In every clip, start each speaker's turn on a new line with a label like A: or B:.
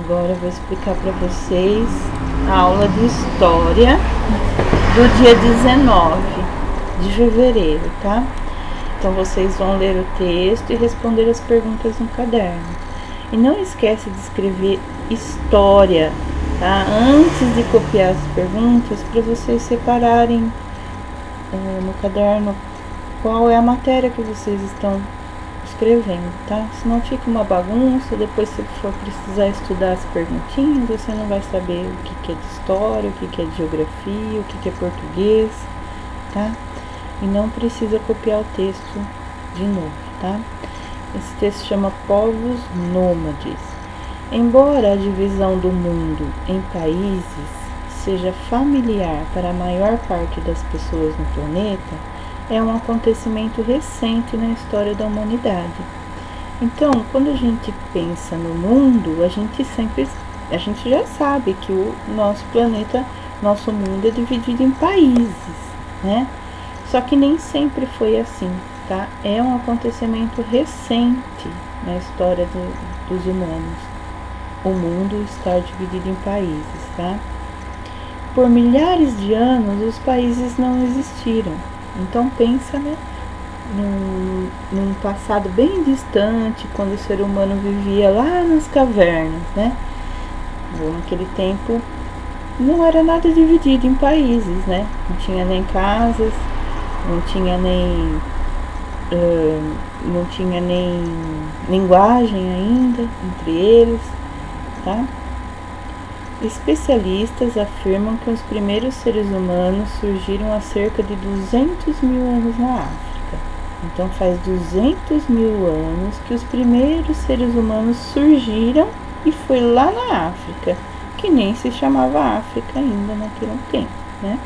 A: Agora eu vou explicar para vocês a aula de história do dia 19 de fevereiro, tá? Então vocês vão ler o texto e responder as perguntas no caderno. E não esquece de escrever história, tá? Antes de copiar as perguntas, para vocês separarem no caderno qual é a matéria que vocês estão escrevendo, tá? Senão fica uma bagunça, depois se for precisar estudar as perguntinhas, você não vai saber o que é de história, o que é de geografia, o que é português, tá? E não precisa copiar o texto de novo, tá? Esse texto chama Povos Nômades. Embora a divisão do mundo em países seja familiar para a maior parte das pessoas no planeta, é um acontecimento recente na história da humanidade. Então, quando a gente pensa no mundo, a gente já sabe que o nosso planeta, nosso mundo é dividido em países, né? Só que nem sempre foi assim, tá? É um acontecimento recente na história dos humanos. O mundo está dividido em países, tá? Por milhares de anos, os países não existiram. Então pensa, né, num passado bem distante, quando o ser humano vivia lá nas cavernas, né? Naquele tempo não era nada dividido em países, né? Não tinha nem casas, não tinha nem linguagem ainda entre eles, tá? Especialistas afirmam que os primeiros seres humanos surgiram há cerca de 200 mil anos na África. Então faz 200 mil anos que os primeiros seres humanos surgiram e foi lá na África, que nem se chamava África ainda naquele tempo, né?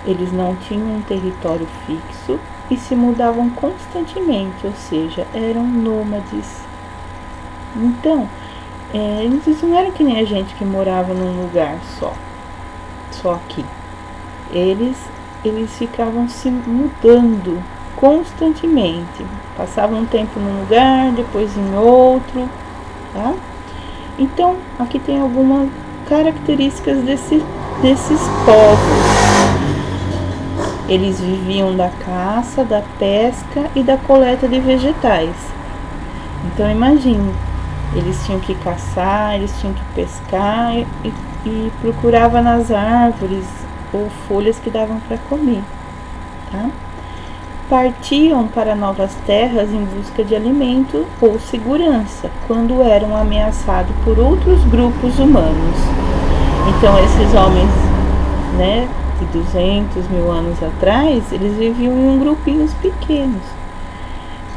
A: Eles não tinham um território fixo e se mudavam constantemente, ou seja, eram nômades. Então, eles não eram que nem a gente que morava num lugar só aqui. Eles ficavam se mudando constantemente. Passavam um tempo num lugar, depois em outro, tá? Então, aqui tem algumas características desses povos. Eles viviam da caça, da pesca e da coleta de vegetais. Então, imagine. Eles tinham que caçar, eles tinham que pescar e procurava nas árvores ou folhas que davam para comer, tá? Partiam para novas terras em busca de alimento ou segurança, quando eram ameaçados por outros grupos humanos. Então esses homens, né, de 200 mil anos atrás, eles viviam em grupinhos pequenos.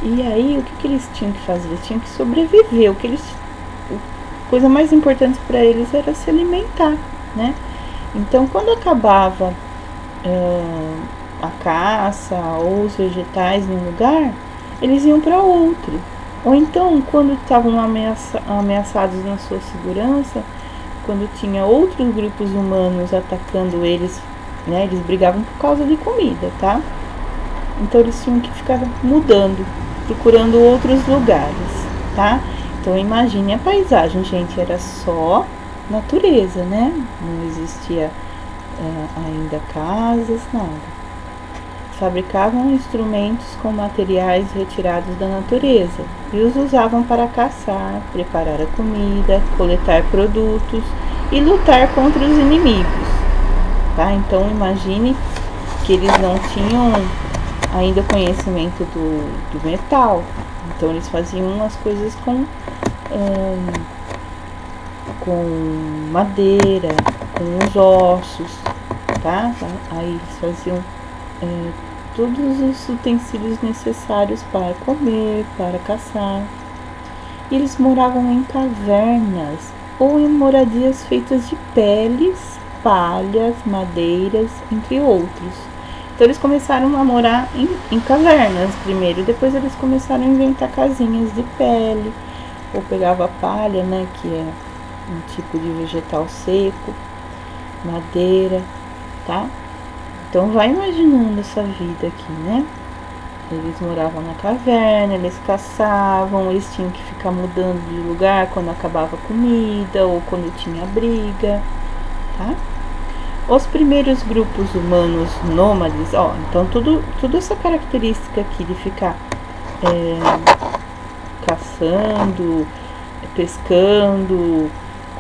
A: E aí, o que eles tinham que fazer? Eles tinham que sobreviver. A coisa mais importante para eles era se alimentar, né? Então, quando acabava a caça ou os vegetais num lugar, eles iam para outro. Ou então, quando estavam ameaçados na sua segurança, quando tinha outros grupos humanos atacando eles, né? Eles brigavam por causa de comida, tá? Então, eles tinham que ficar mudando, procurando outros lugares, tá? Então imagine a paisagem, gente, era só natureza, né? Não existia ainda casas, nada. Fabricavam instrumentos com materiais retirados da natureza e os usavam para caçar, preparar a comida, coletar produtos e lutar contra os inimigos, tá? Então imagine que eles não tinham ainda conhecimento do metal. Então eles faziam as coisas com madeira, com os ossos, tá? Aí eles faziam todos os utensílios necessários para comer, para caçar. E eles moravam em cavernas ou em moradias feitas de peles, palhas, madeiras, entre outros. Então eles começaram a morar em cavernas primeiro, depois eles começaram a inventar casinhas de pele, ou pegava palha, né, que é um tipo de vegetal seco, madeira, tá? Então vai imaginando essa vida aqui, né? Eles moravam na caverna, eles caçavam, eles tinham que ficar mudando de lugar quando acabava a comida ou quando tinha briga, tá? Os primeiros grupos humanos nômades, então tudo essa característica aqui de ficar caçando, pescando,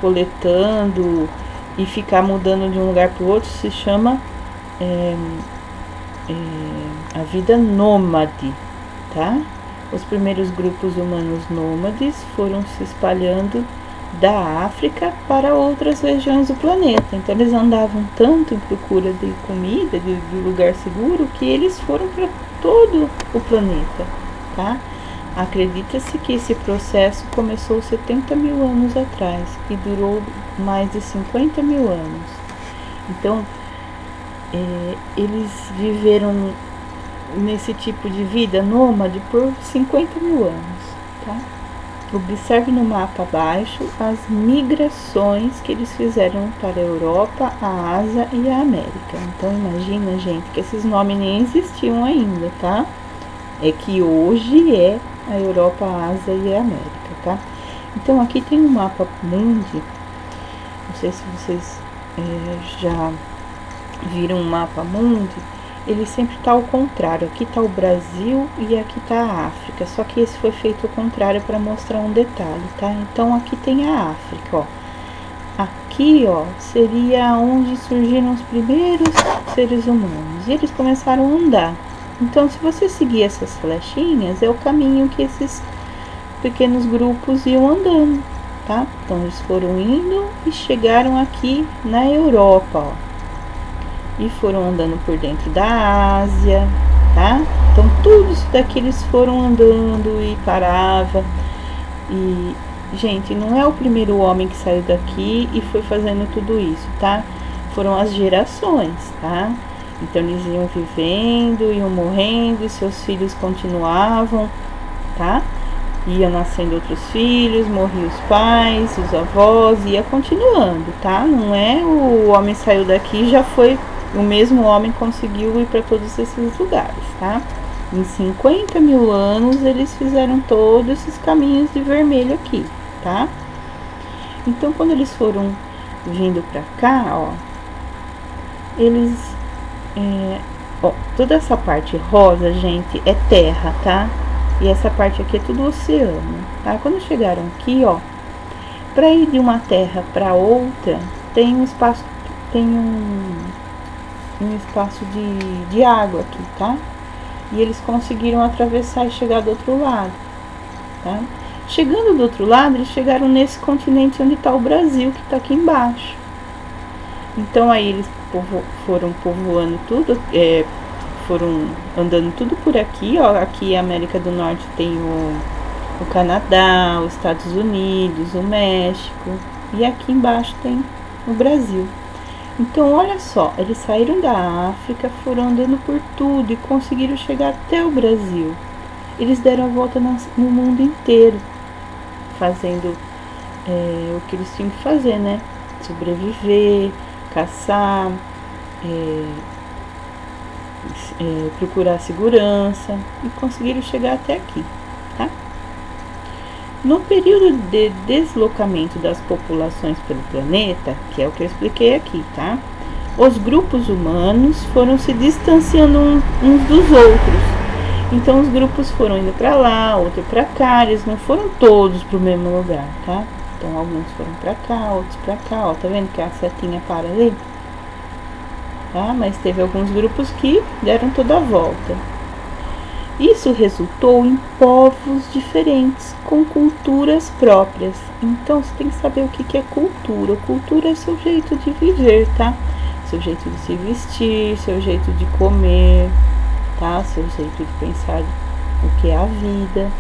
A: coletando e ficar mudando de um lugar para o outro se chama a vida nômade, tá? Os primeiros grupos humanos nômades foram se espalhando da África para outras regiões do planeta. Então eles andavam tanto em procura de comida, de lugar seguro, que eles foram para todo o planeta, tá? Acredita-se que esse processo começou 70 mil anos atrás e durou mais de 50 mil anos. Então, eles viveram nesse tipo de vida nômade por 50 mil anos, tá? Observe no mapa abaixo as migrações que eles fizeram para a Europa, a Ásia e a América. Então, imagina, gente, que esses nomes nem existiam ainda, tá? É que hoje é a Europa, a Ásia e a América, tá? Então, aqui tem um mapa mundi. Não sei se vocês já viram um mapa mundi. Ele sempre está ao contrário. Aqui está o Brasil e aqui está a África. Só que esse foi feito ao contrário para mostrar um detalhe, tá? Então, aqui tem a África, ó. Aqui, ó, seria onde surgiram os primeiros seres humanos. E eles começaram a andar. Então, se você seguir essas flechinhas, é o caminho que esses pequenos grupos iam andando, tá? Então, eles foram indo e chegaram aqui na Europa, ó. E foram andando por dentro da Ásia, tá? Então, tudo isso daqui eles foram andando e parava. E, gente, não é o primeiro homem que saiu daqui e foi fazendo tudo isso, tá? Foram as gerações, tá? Então eles iam vivendo, iam morrendo, e seus filhos continuavam, tá? Iam nascendo outros filhos, morriam os pais, os avós, ia continuando, tá? Não é o homem saiu daqui e já foi, o mesmo homem conseguiu ir para todos esses lugares, tá? Em 50 mil anos eles fizeram todos esses caminhos de vermelho aqui, tá? Então quando eles foram vindo para cá, ó, eles toda essa parte rosa, gente, é terra, tá? E essa parte aqui é tudo oceano, tá? Quando chegaram aqui, ó, para ir de uma terra para outra, tem um espaço, um espaço de água aqui, tá? E eles conseguiram atravessar e chegar do outro lado, tá? Chegando do outro lado, eles chegaram nesse continente onde está o Brasil, que está aqui embaixo. Então aí eles foram povoando tudo, foram andando tudo por aqui, ó. Aqui a América do Norte tem o Canadá, os Estados Unidos, o México, e aqui embaixo tem o Brasil. Então olha só, eles saíram da África, foram andando por tudo e conseguiram chegar até o Brasil. Eles deram a volta no mundo inteiro, fazendo o que eles tinham que fazer, né? Sobreviver, caçar, procurar segurança, e conseguiram chegar até aqui, tá? No período de deslocamento das populações pelo planeta, que é o que eu expliquei aqui, tá? Os grupos humanos foram se distanciando uns dos outros. Então os grupos foram indo para lá, outro para cá, eles não foram todos para o mesmo lugar, tá? Então alguns foram para cá, outros para cá, ó, tá vendo que a setinha para ali? Tá? Mas teve alguns grupos que deram toda a volta. Isso resultou em povos diferentes, com culturas próprias. Então você tem que saber o que é cultura. Cultura é seu jeito de viver, tá? Seu jeito de se vestir, seu jeito de comer, tá? Seu jeito de pensar o que é a vida,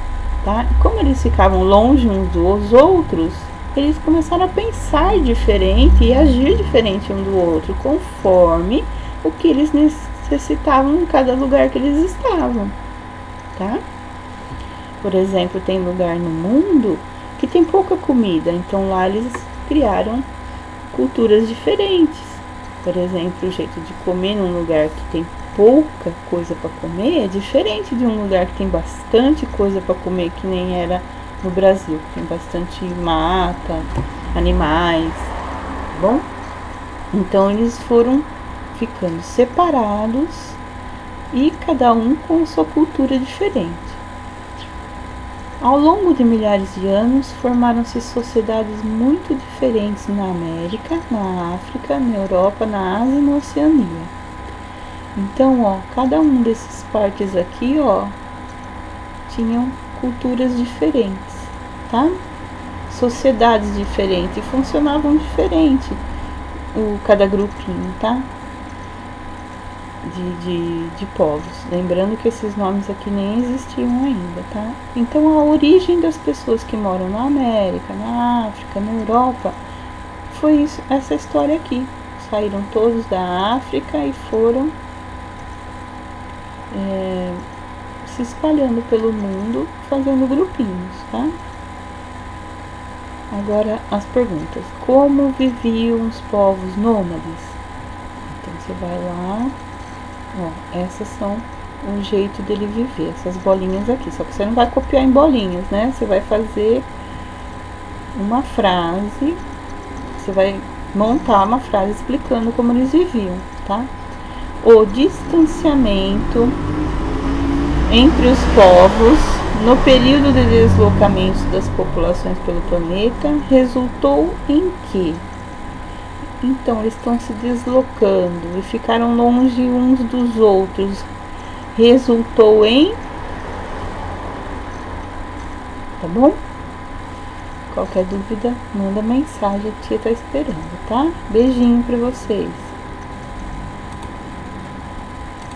A: tá? E como eles ficavam longe uns dos outros, eles começaram a pensar diferente e agir diferente um do outro, conforme o que eles necessitavam em cada lugar que eles estavam, tá? Por exemplo, tem lugar no mundo que tem pouca comida, então lá eles criaram culturas diferentes. Por exemplo, o jeito de comer num lugar que tem pouca coisa para comer é diferente de um lugar que tem bastante coisa para comer, que nem era no Brasil, que tem bastante mata, animais, tá bom? Então eles foram ficando separados e cada um com sua cultura diferente. Ao longo de milhares de anos, formaram-se sociedades muito diferentes na América, na África, na Europa, na Ásia e na Oceania. Então, ó, cada um desses partes aqui, ó, tinham culturas diferentes, tá? Sociedades diferentes, e funcionavam diferente cada grupinho, tá? De povos. Lembrando que esses nomes aqui nem existiam ainda, tá? Então a origem das pessoas que moram na América, na África, na Europa, foi isso, essa história aqui. Saíram todos da África e foram se espalhando pelo mundo, fazendo grupinhos, tá? Agora as perguntas. Como viviam os povos nômades? Então você vai lá. Ó, essas são o jeito dele viver, essas bolinhas aqui. Só que você não vai copiar em bolinhas, né? Você vai fazer uma frase, você vai montar uma frase explicando como eles viviam, tá? O distanciamento entre os povos no período de deslocamento das populações pelo planeta resultou em que? Então, eles estão se deslocando e ficaram longe uns dos outros. Resultou em... Tá bom? Qualquer dúvida, manda mensagem, a tia tá esperando, tá? Beijinho pra vocês.